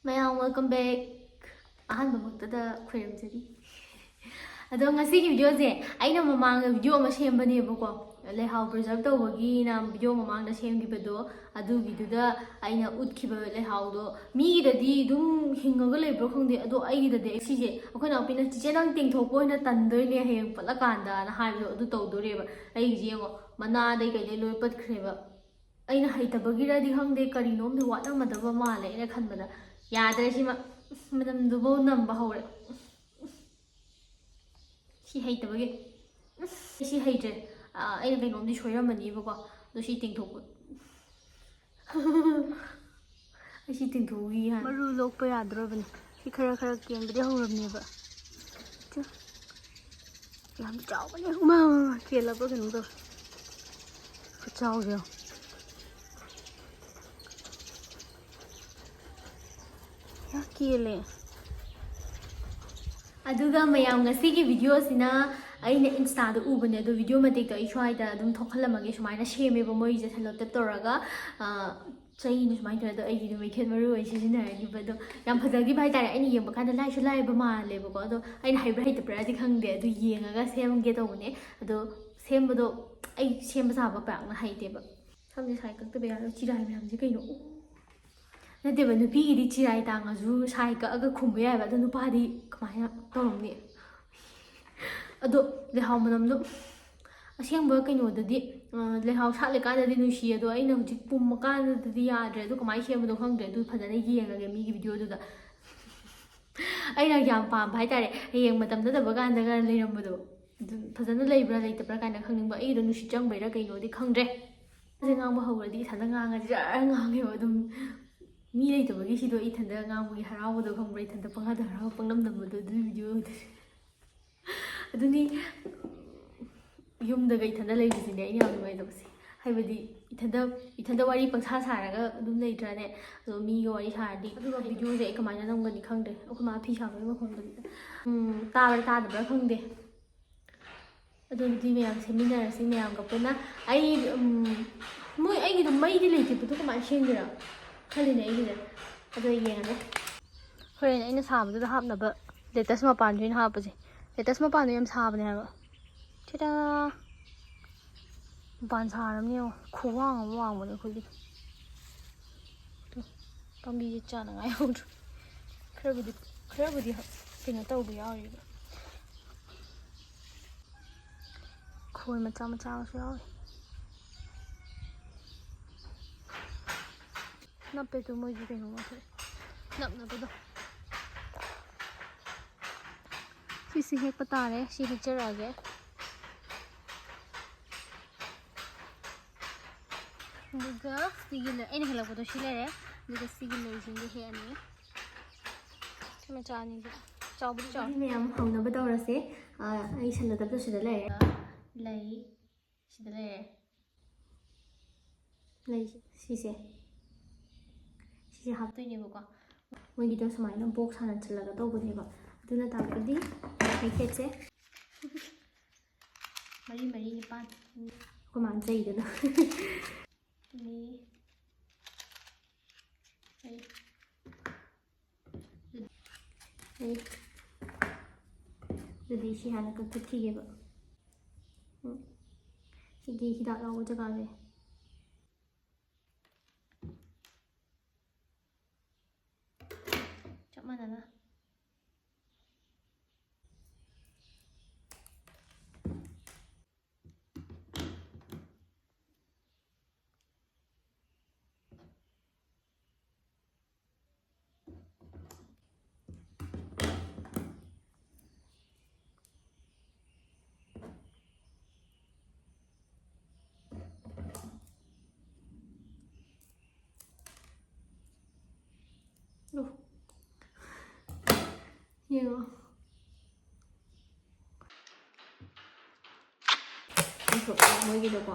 ꯃꯌꯥꯝ welcome bag ꯑꯍꯥꯟꯕꯃꯛꯇꯗ ꯈꯣꯏꯔꯝꯖꯔꯤ ꯑꯗꯣ ꯉꯁꯤꯒꯤ ꯚꯤꯗꯤꯑꯣꯁꯦ ꯑꯩꯅ ꯃꯃꯥꯡꯗ ꯚꯤꯗꯤꯑꯣ ꯑꯃ ꯁꯦꯝꯕꯅꯦꯕꯀꯣ ꯂꯩꯍꯥꯎ ꯄ꯭ꯔꯤꯖꯔꯕ ꯇꯧꯕꯒꯤꯅ ꯚꯤꯗꯤꯑꯣ ꯃꯃꯥꯡꯗ ꯁꯦꯝꯈꯤꯕꯗꯣ ꯑꯗꯨꯒꯤꯗꯨꯗ ꯑꯩꯅ ꯎꯠꯈꯤꯕ ꯂꯩꯍꯥꯎꯗꯣ ꯃꯤꯒꯤꯗꯗꯤ ꯑꯗꯨꯝ ꯍꯤꯡꯉꯒ ꯂꯩꯕ꯭ꯔꯣ ꯈꯪꯗꯦ ꯑꯗꯣ ꯑꯩꯒꯤꯗꯗꯤ ꯁꯤꯁꯦ ꯑꯩꯈꯣꯏ ꯅꯥꯎꯄꯤꯅ ꯆꯤꯆꯦ ꯅꯪ ꯇꯦꯡꯊꯣꯛꯄ ꯑꯣꯏꯅ ꯇꯟꯗꯣꯏꯅꯦ ꯍꯌꯦꯡ ꯄꯠꯂꯀꯥꯟꯗꯅ ꯍꯥꯏꯕꯗꯣ ꯑꯗꯨ ꯇꯧꯗꯣꯔꯦꯕ ꯑꯩꯒꯤꯁꯦ ꯌꯦꯡꯉꯣ ꯃꯅꯥꯗꯩ ꯀꯩꯗꯩ ꯂꯣꯏ ꯄꯠꯈ꯭ꯔꯦꯕ ꯑꯩꯅ ꯍꯩꯇꯕꯒꯤꯔꯗꯤ ꯈꯪꯗꯦ ꯀꯔꯤꯅꯣꯝꯗꯤ ꯋꯥꯠꯂꯝꯃꯗꯕ ꯃꯥꯜꯂꯦ ꯑꯩꯅ ꯈꯟꯕꯗ ꯌꯥꯗ꯭ꯔꯦ ꯁꯤꯃ ꯃꯅꯝꯗꯨꯐꯥꯎ ꯅꯝꯕ ꯍꯧꯔꯦ ꯁꯤ ꯍꯩꯇꯕꯒꯤ ꯁꯤ ꯍꯩꯇ꯭ꯔꯦ ꯑꯩꯅ ꯀꯩꯅꯣꯝꯗꯤ ꯁꯣꯏꯔꯝꯃꯅꯤꯕꯀꯣ ꯑꯗꯣ ꯁꯤ ꯇꯦꯡꯊꯣꯛꯄ ꯑꯩ ꯁꯤ ꯇꯦꯡꯊꯣꯛꯎꯈꯤ ꯍꯥꯟꯅ ꯃꯔꯨ ꯂꯣꯛꯄ ꯌꯥꯗ꯭ꯔꯕꯅꯤ ꯁꯤ ꯈꯔ ꯀꯦꯟꯕꯗꯤ ꯍꯧꯔꯕꯅꯦꯕ ꯌꯥꯝ ꯆꯥꯎꯕꯅꯦ ꯎꯃꯥ ꯀꯦꯜꯂꯕ꯭ꯔꯥ ꯀꯩꯅꯣꯝ ꯇꯧꯋꯦ ꯈꯨꯠꯆꯥꯎꯁꯦ ꯀꯦꯜꯂꯦ ꯑꯗꯨꯒ ꯃꯌꯥꯝ ꯉꯁꯤꯒꯤ ꯚꯤꯗꯤꯑꯣꯁꯤꯅ ꯑꯩꯅ ꯏꯟꯁꯇꯥꯗ ꯎꯕꯅꯦ ꯑꯗꯣ ꯚꯤꯗꯤꯑꯣ ꯃꯇꯦꯛꯇꯣ ꯑꯩ ꯁ꯭ꯋꯥꯏꯗ ꯑꯗꯨꯝ ꯊꯣꯛꯍꯜꯂꯝꯃꯒꯦ ꯁꯨꯃꯥꯏꯅ ꯁꯦꯝꯃꯦꯕ ꯃꯣꯏꯁꯦ ꯁꯦꯂꯣꯇꯦꯞ ꯇꯧꯔꯒ ꯆꯩꯅ ꯁꯨꯃꯥꯏꯅ ꯇꯧꯔꯦ ꯑꯗꯣ ꯑꯩꯒꯤꯗꯣ ꯃꯩꯈꯦꯠ ꯃꯔꯨ ꯑꯣꯏꯅ ꯁꯤꯖꯤꯟꯅꯔꯅꯤꯕ ꯑꯗꯣ ꯌꯥꯝ ꯐꯖꯈꯤꯕ ꯍꯥꯏꯇꯥꯔꯦ ꯑꯩꯅ ꯌꯦꯡꯕ ꯀꯥꯟꯗ ꯂꯥꯏꯁꯨ ꯂꯥꯏꯕ ꯃꯥꯜꯂꯦꯕꯀꯣ ꯑꯗꯣ ꯑꯩꯅ ꯍꯩꯕ꯭ꯔꯥ ꯍꯩꯇꯕ꯭ꯔꯥꯗꯤ ꯈꯪꯗꯦ ꯑꯗꯨ ꯌꯦꯡꯉꯒ ꯁꯦꯝꯒꯦ ꯇꯧꯕꯅꯦ ꯑꯗꯣ ꯁꯦꯝꯕꯗꯣ ꯑꯩ ꯁꯦꯝꯕ ꯁꯥꯕ ꯄꯥꯛꯅ ꯍꯩꯇꯦꯕ ꯁꯝꯁꯦ ꯁꯥꯏ ꯀꯛꯇꯕ ꯌꯥꯔꯣꯏ ꯆꯤꯔꯥꯏ ꯃꯌꯥꯝꯁꯦ ꯀꯩꯅꯣ ꯅꯠꯇꯦꯕ ꯅꯨꯄꯤꯒꯤꯗꯤ ꯆꯤꯔꯥꯏ ꯇꯥꯡꯉꯁꯨ ꯁꯥꯏ ꯀꯛꯑꯒ ꯈꯨꯝꯕ ꯌꯥꯏꯕ ꯑꯗꯣ ꯅꯨꯄꯥꯗꯤ ꯀꯃꯥꯏꯅ ꯇꯧꯔꯝꯅꯤ ꯑꯗꯣ ꯂꯩꯍꯥꯎ ꯃꯅꯝꯗꯣ ꯑꯁꯦꯡꯕ ꯀꯩꯅꯣꯗꯗꯤ ꯂꯩꯍꯥꯎ ꯁꯥꯠꯂꯤꯀꯥꯟꯗꯗꯤ ꯅꯨꯡꯁꯤꯌꯦ ꯑꯗꯣ ꯑꯩꯅ ꯍꯧꯖꯤꯛ ꯄꯨꯝꯃ ꯀꯥꯟꯗꯗꯤ ꯌꯥꯗ꯭ꯔꯦ ꯑꯗꯣ ꯀꯃꯥꯏꯅ ꯁꯦꯝꯕꯗꯣ ꯈꯪꯗ꯭ꯔꯦ ꯑꯗꯨ ꯐꯖꯅ ꯌꯦꯡꯉꯒꯦ ꯃꯤꯒꯤ ꯚꯤꯗꯤꯑꯣꯗꯨꯗ ꯑꯩꯅ ꯌꯥꯝ ꯄꯥꯝꯕ ꯍꯥꯏꯇꯥꯔꯦ ꯍꯌꯦꯡ ꯃꯇꯝ ꯅꯠꯇꯕ ꯀꯥꯟꯗꯒ ꯂꯩꯔꯝꯕꯗꯣ ꯑꯗꯨ ꯐꯖꯅ ꯂꯩꯕ꯭ꯔꯥ ꯂꯩꯇꯕ꯭ꯔꯥ ꯀꯥꯏꯅ ꯈꯪꯅꯤꯡꯕ ꯑꯩꯒꯤꯗꯣ ꯅꯨꯡꯁꯤꯠ ꯆꯪꯕꯩꯔꯥ ꯀꯩꯅꯣꯗꯤ ꯈꯪꯗ꯭ꯔꯦ ꯁꯦ ꯉꯥꯡꯕ ꯍꯧꯔꯗꯤ ꯏꯊꯟꯗ ꯉꯥꯡꯉꯗꯤ ꯖꯔ ꯉꯥꯡꯉꯦꯕ ꯑꯗꯨꯝ ꯃꯤ ꯂꯩꯇꯕꯒꯤ ꯁꯤꯗꯣ ꯏꯊꯟꯗ ꯉꯥꯡꯕꯒꯤ ꯍꯔꯥꯎꯕꯗꯣ ꯈꯪꯕ꯭ꯔꯥ ꯏꯊꯟꯗ ꯄꯪꯍꯥꯗ ꯍꯔꯥꯎ ꯄꯪꯅꯝ ꯅꯝꯕꯗꯣ ꯑꯗꯨꯒꯤ ꯚꯤꯗꯤꯑꯣ ꯑꯗꯨꯅꯤ ꯌꯨꯝꯗꯒ ꯏꯊꯟꯗ ꯂꯩꯕꯁꯤꯅꯦ ꯑꯩꯅ ꯌꯥꯝ ꯅꯨꯡꯉꯥꯏꯇꯕꯁꯦ ꯍꯥꯏꯕꯗꯤ ꯏꯊꯟꯗ ꯋꯥꯔꯤ ꯄꯪꯁꯥ ꯁꯥꯔꯒ ꯑꯗꯨꯝ ꯂꯩꯇ꯭ꯔꯥꯅꯦ ꯑꯗꯣ ꯃꯤꯒ ꯋꯥꯔꯤ ꯁꯥꯔꯗꯤ ꯑꯗꯨꯒ ꯚꯤꯗꯤꯑꯣꯁꯦ ꯑꯩ ꯀꯃꯥꯏꯅ ꯅꯝꯒꯅꯤ ꯈꯪꯗ꯭ꯔꯦ ꯑꯩꯈꯣꯏ ꯃꯥ ꯐꯤ ꯁꯥꯕꯒꯤ ꯃꯈꯣꯟꯗꯨꯗꯤ ꯇꯥꯕ꯭ꯔꯥ ꯇꯥꯗꯕ꯭ꯔꯥ ꯈꯪꯗꯦ ꯑꯗꯨꯗꯤ ꯃꯌꯥꯝ ꯁꯦꯝꯃꯤꯟꯅꯔꯁꯤ ꯃꯌꯥꯝꯒ ꯄꯨꯟꯅ ꯑꯩ ꯑꯩꯒꯤꯗꯣ ꯃꯩꯗꯤ ꯂꯩꯇꯦꯕꯗꯣ ꯀꯃꯥꯏꯅ ꯁꯦꯝꯗꯣꯏꯔꯥ ꯈꯜꯂꯤꯅꯦ ꯑꯩꯒꯤꯁꯦ ꯑꯗꯣ ꯌꯦꯡꯉꯒꯦ ꯍꯣꯔꯦꯟ ꯑꯩꯅ ꯁꯥꯕꯗꯨꯗ ꯍꯥꯞꯅꯕ ꯂꯦꯇꯁ ꯃꯄꯥꯟꯁꯨ ꯑꯩꯅ ꯍꯥꯞꯄꯁꯦ ꯂꯦꯇꯁ ꯃꯄꯥꯟꯗꯣ ꯌꯥꯝ ꯁꯥꯕꯅꯦ ꯍꯥꯏꯕ ꯁꯤꯗ ꯃꯄꯥꯟ ꯁꯥꯔꯕꯅꯤ ꯌꯦꯡꯉꯣ ꯈꯨꯋꯥꯡ ꯑꯃ ꯋꯥꯡꯕꯅꯦ ꯑꯩꯈꯣꯏꯒꯤ ꯄꯥꯝꯕꯤꯁꯦ ꯆꯥꯅꯉꯥꯏ ꯌꯥꯎꯗ꯭ꯔꯦ ꯈꯔꯕꯨꯗꯤ ꯀꯩꯅꯣ ꯇꯧꯕ ꯌꯥꯎꯔꯤꯕ ꯈꯣꯏ ꯃꯆꯥ ꯃꯆꯥꯒꯁꯨ ꯌꯥꯎꯔꯤ ꯅꯞꯄꯦꯗꯣ ꯃꯣꯏꯒꯤ ꯀꯩꯅꯣꯃ ꯊꯣꯛꯑꯦ ꯅꯞꯅꯕꯗꯣ ꯁꯤꯁꯤ ꯍꯦꯛꯄ ꯇꯥꯔꯦ ꯁꯤ ꯍꯦꯛꯆꯔꯛꯑꯒꯦ ꯑꯗꯨꯒ ꯁꯤꯒꯤ ꯑꯩꯅ ꯍꯦꯜꯂꯛꯄꯗꯣ ꯁꯤ ꯂꯩꯔꯦ ꯑꯗꯨꯒ ꯁꯤꯒꯤ ꯂꯩꯁꯤꯡꯗꯣ ꯍꯦꯛꯑꯅꯤ ꯁꯤ ꯃꯆꯥ ꯑꯅꯤꯁꯦ ꯆꯥꯎꯕꯨꯗꯤ ꯆꯥꯎ ꯃꯌꯥꯝ ꯍꯧꯅꯕ ꯇꯧꯔꯁꯦ ꯑꯩ ꯁꯜꯂꯗꯕꯗꯣ ꯁꯤꯗ ꯂꯩꯔꯦ ꯂꯩ ꯁꯤꯗ ꯂꯩꯔꯦ ꯂꯩ ꯁꯤꯁꯦ ꯍꯥꯞꯇꯣꯏꯅꯦꯕꯀꯣ ꯃꯣꯏꯒꯤꯗꯣ ꯁꯨꯃꯥꯏꯅ ꯕꯣꯛꯁ ꯍꯥꯟꯅ ꯆꯜꯂꯒ ꯇꯧꯕꯅꯦꯕ ꯑꯗꯨꯅ ꯇꯥꯛꯄꯗꯤ ꯃꯩꯈꯦꯠꯁꯦ ꯃꯔꯤ ꯅꯤꯄꯥꯜ ꯑꯩꯈꯣꯏ ꯃꯥꯅ ꯆꯩꯗꯅ ꯑꯗꯨꯗꯤ ꯁꯤ ꯍꯥꯟꯅ ꯀꯛꯊꯠꯈꯤꯒꯦꯕ ꯁꯤꯒꯤ ꯍꯤꯗꯥꯛ ꯌꯥꯎꯕ ꯖꯒꯥꯁꯦ ꯆꯞ ꯃꯥꯟꯅꯅ ꯌꯦꯡꯉꯣ ꯃꯣꯏꯒꯤꯗꯣꯀꯣ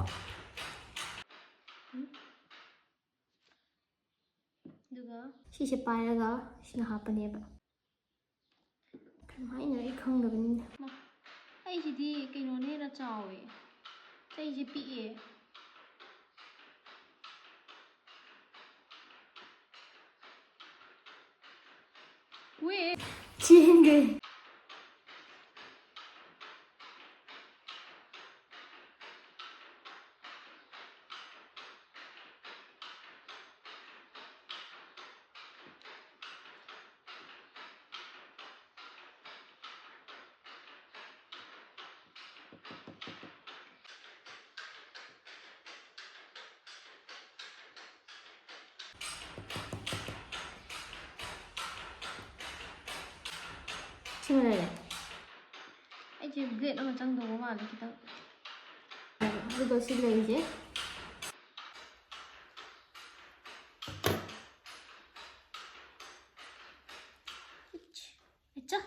ꯑꯗꯨꯒ ꯁꯤꯁꯦ ꯄꯥꯏꯔꯒ ꯁꯤꯅ ꯍꯥꯞꯄꯅꯦꯕ ꯀꯃꯥꯏꯅ ꯑꯩ ꯈꯪꯗꯕꯅꯤꯅ ꯑꯩꯁꯤꯗꯤ ꯀꯩꯅꯣꯅ ꯍꯦꯟꯅ ꯆꯥꯎꯋꯦ ꯑꯩꯁꯦ ꯄꯤꯛꯑꯦ Trên Trên này này. Anh chỉ ghét nó mà trăng đồ mà thì kita. Bây giờ xin lấy chứ. Echa.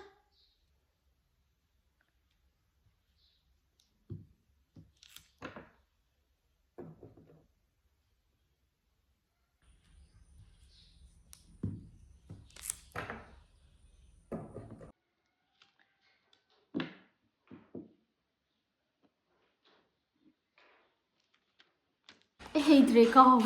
Hate call.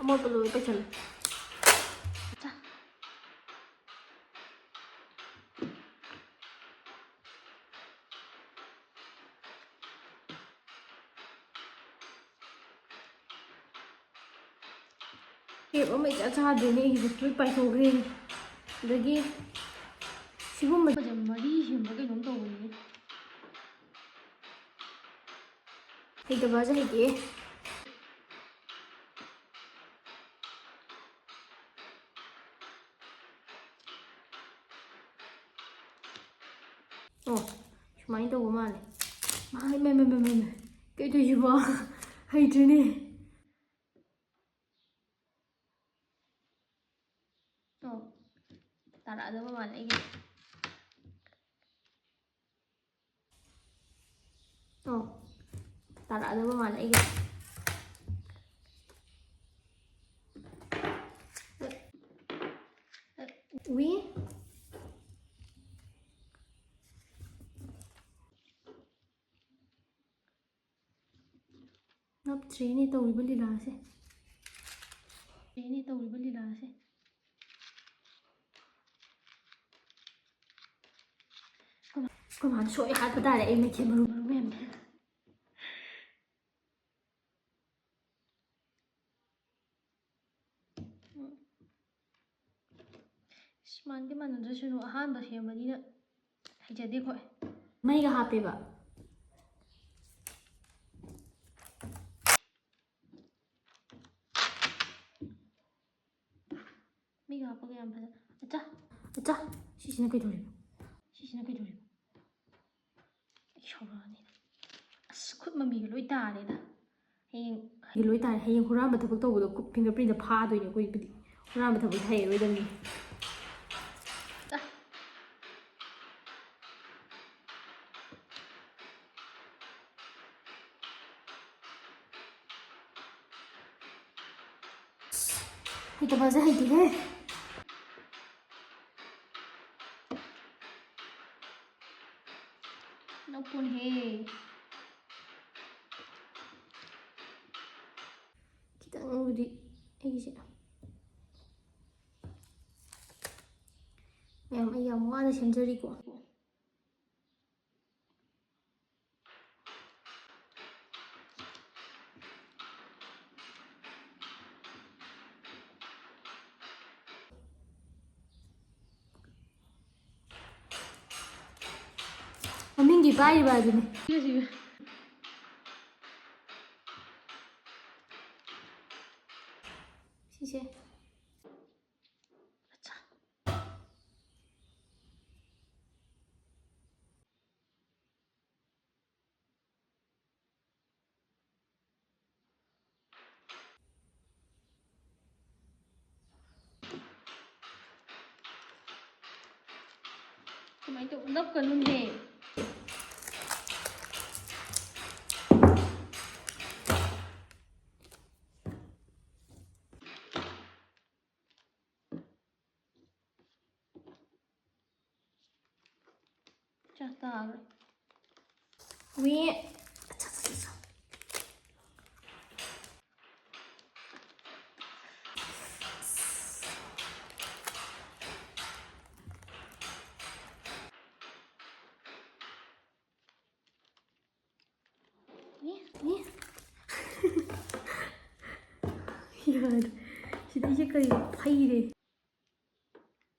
Một lối bây giờ. Echa. Kẹp ở mày cha đến đây thì phải thổ ghê. Rồi kia. Sigur mà Bây giờ mà đi hiểm với cái nhóm đồ này. thì cái bao giờ kia. 많이 더 오만해. 매. 깨도 입어. 하이드니. Ta đã đâu mà lại cái. Ta đã đâu mà lại cái. Ui. Nắp trí này tôi vẫn đi làm xe. Thế này tôi vẫn đi làm xe. 그만 소리 하고 달래 이미 기분으로 모르면 만게 만들어주는 아한바 셈만이나 해자대 거야. 마이가 하빼봐. 미가 아빠가 안 받아. 자, 시시는 그 돌리고. 시시나 그 돌리고. 혀라니. 스콧만 미가 로이 따래다. 행. ꯂꯣꯏ ꯇꯥꯔꯦ ꯍꯌꯦꯡ ꯍꯨꯔꯥꯟꯕ ꯊꯕꯛ ꯇꯧꯕꯗꯣ finger print ꯐꯥꯗꯣꯏꯅꯦ ꯑꯩꯈꯣꯏꯕꯨꯗꯤ ꯍꯨꯔꯥꯟꯕ ꯊꯕꯛ ꯍꯩꯔꯔꯣꯏꯗꯕꯅꯤ ꯍꯩꯇꯕꯁꯦ ꯍꯩꯇꯦꯍꯦ ꯅꯄꯨꯟꯍꯦ ꯈꯤꯇꯪꯕꯨꯗꯤ ꯑꯩꯒꯤꯁꯦ ꯑꯩ ꯌꯥꯝ ꯋꯥꯅ ꯁꯦꯝꯖꯔꯤꯀꯣ ꯃꯃꯤꯡꯗꯤ ꯄꯥꯏꯔꯤꯕ ꯑꯗꯨꯅꯤ ꯁꯤꯁꯦ 그만 좀 납가는데 자 ꯆꯥꯛ ꯇꯥꯈ꯭ꯔꯦ ꯃꯤ ꯌꯥꯔꯦ ꯁꯤꯗ ꯑꯩꯁꯦ ꯀꯔꯤ ꯐꯩꯔꯦ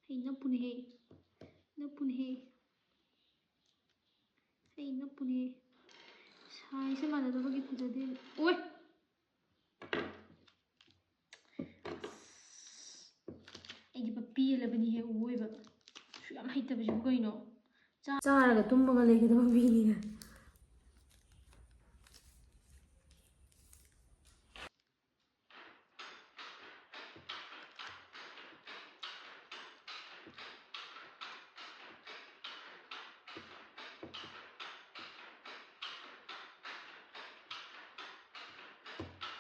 ꯑꯩ ꯅꯞꯄꯨꯅꯦꯍꯦ ꯅꯞꯄꯨꯅꯦꯍꯦ ꯑꯩ ꯅꯞꯄꯨꯅꯦ ꯁꯥꯏꯖꯁꯦ ꯃꯥꯟꯅꯗꯕꯒꯤ ꯐꯖꯗꯦ ꯑꯣꯏ ꯑꯩꯗꯤ ꯄꯦꯜꯂꯕꯅꯤꯍꯦ ꯑꯣꯏꯕ ꯁꯨ ꯌꯥꯝ ꯍꯩꯇꯕꯁꯤꯕꯨ ꯀꯩꯅꯣ ꯆꯥꯔꯒ ꯇꯨꯝꯃꯒ ꯂꯩꯒꯗꯕ ꯃꯤꯅꯤꯅ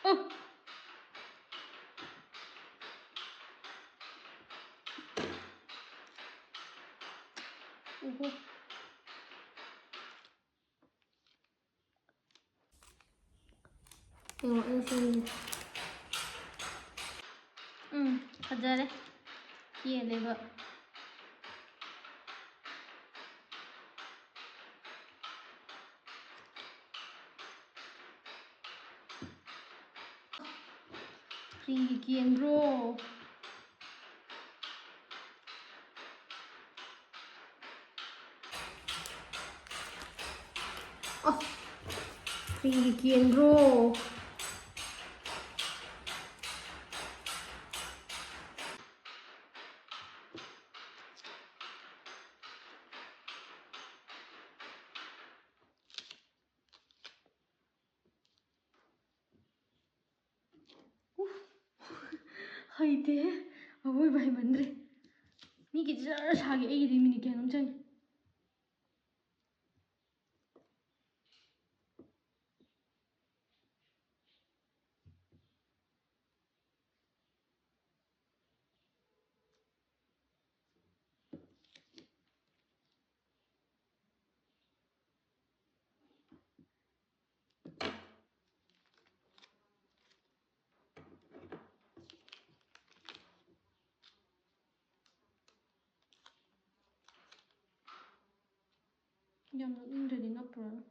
ꯑꯣ ꯑꯣꯍꯣ ꯌꯦꯡꯉꯣ ꯑꯩꯅ ꯁꯦꯝꯃꯤꯁꯦ ꯐꯖꯔꯦ ꯀꯦꯜꯂꯦꯕ ꯀꯔꯤꯒꯤ ꯀꯦꯟꯕ꯭ꯔꯣ ꯀꯔꯤꯒꯤ ꯀꯦꯟꯕ꯭ꯔꯣ ꯍꯩꯇꯦꯍꯦ ꯑꯋꯣꯏꯕ ꯍꯩꯃꯟꯗ꯭ꯔꯦ ꯃꯤꯒꯤꯗꯤ ꯖꯔ ꯁꯥꯒꯦ ꯑꯩꯒꯤꯗꯤ ꯃꯤꯅꯤꯠ ꯀꯌꯥꯅꯣꯝ ꯆꯪꯉꯦ ꯌꯥꯝ ꯅꯣꯛꯅꯤꯡꯗ꯭ꯔꯗꯤ ꯅꯞꯄꯨꯔꯅꯨ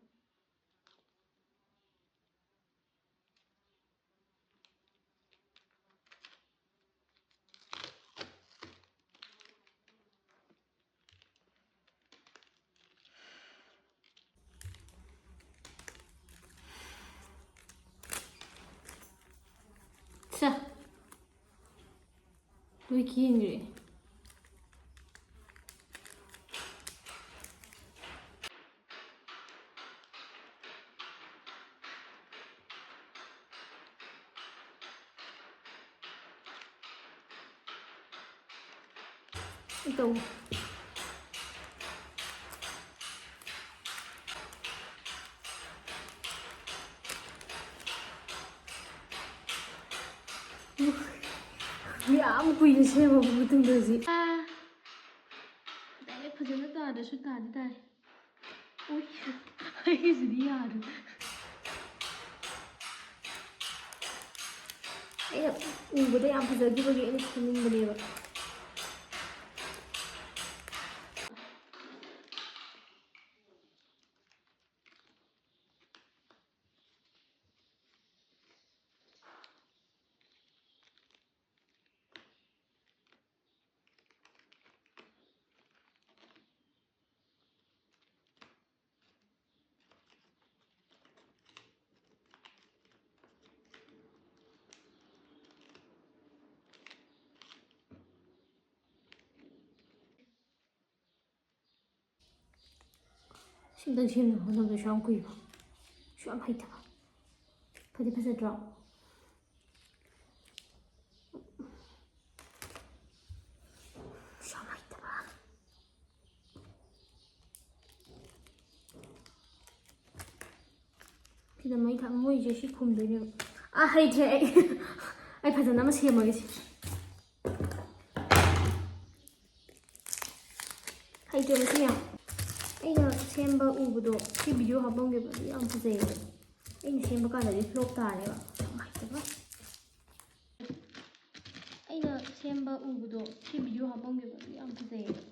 ꯁꯥ ꯂꯣꯏ ꯀꯦꯟꯈ꯭ꯔꯦ ꯇꯧ ꯌꯥꯝ ꯀꯨꯏꯅ ꯁꯦꯝꯃꯕ ꯃꯇꯨꯡꯗ ꯍꯧꯖꯤꯛ ꯗꯥꯏꯔꯦꯛ ꯐꯖꯅ ꯇꯥꯗ꯭ꯔꯁꯨ ꯇꯥꯗꯤ ꯇꯥꯔꯦ ꯎꯏ ꯑꯩꯒꯤꯁꯤꯗꯤ ꯌꯥꯗ꯭ꯔꯦ ꯑꯩꯅ ꯎꯕꯗ ꯌꯥꯝ ꯐꯖꯈꯤꯕꯒꯤ ꯑꯩꯅ ꯁꯦꯝꯅꯤꯡꯕꯅꯦꯕ ꯁꯤꯝꯇꯪ ꯁꯦꯝꯅꯕ ꯍꯣꯠꯅꯕꯗꯁꯨ ꯌꯥꯝ ꯀꯨꯏꯕ ꯁꯨ ꯌꯥꯝ ꯍꯩꯇꯕ ꯐꯗꯤ ꯐꯖꯗ꯭ꯔꯣ ꯁꯨ ꯌꯥꯝ ꯍꯩꯇꯕ ꯁꯤꯗ ꯃꯩ ꯊꯥ ꯃꯣꯏꯁꯦ ꯁꯤ ꯈꯨꯝꯗꯣꯏꯅꯦꯕ ꯍꯩꯇ꯭ꯔꯦ ꯑꯩ ꯐꯖꯅ ꯑꯃ ꯁꯦꯝꯃꯒꯦ ꯁꯤ ꯍꯩꯇ꯭ꯔꯦ ꯃꯁꯤ ꯌꯥꯝ ꯑꯩꯅ ꯁꯦꯝꯕ ꯎꯕꯗꯣ ꯁꯤ ꯚꯤꯗꯤꯑꯣ ꯍꯥꯞꯄꯝꯒꯦꯕ ꯑꯗꯨ ꯌꯥꯝ ꯐꯖꯩꯌꯦꯕ ꯑꯩꯅ ꯁꯦꯝꯕ ꯀꯥꯟꯗꯗꯤ ꯐ꯭ꯂꯣꯞ ꯇꯥꯔꯦꯕ ꯅꯨꯡꯉꯥꯏꯇꯕ ꯑꯩꯅ ꯁꯦꯝꯕ ꯎꯕꯗꯣ ꯁꯤ ꯚꯤꯗꯤꯑꯣ ꯍꯥꯞꯄꯝꯒꯦꯕ ꯑꯗꯨ ꯌꯥꯝ ꯐꯖꯩꯌꯦꯕ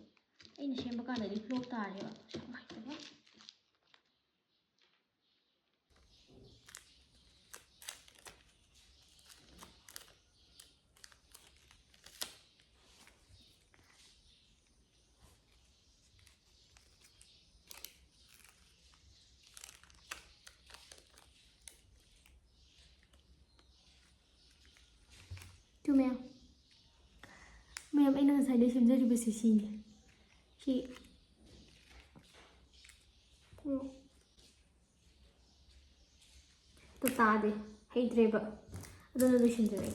ꯑꯩꯅ ꯁꯦꯝꯕ ꯀꯥꯟꯗꯗꯤ ꯐ꯭ꯂꯣꯞ ꯇꯥꯔꯦꯕ ꯅꯨꯡꯉꯥꯏꯇꯕ ꯃꯌꯥꯝ ꯑꯩꯅ ꯉꯁꯥꯏꯗꯩ ꯁꯦꯝꯖꯔꯤꯕꯁꯤ ꯁꯤꯅꯤ ꯁꯤ ꯇꯥꯗꯦ ꯍꯩꯇ꯭ꯔꯦꯕ ꯑꯗꯨꯅ ꯂꯣꯏꯁꯤꯟꯖꯔꯦ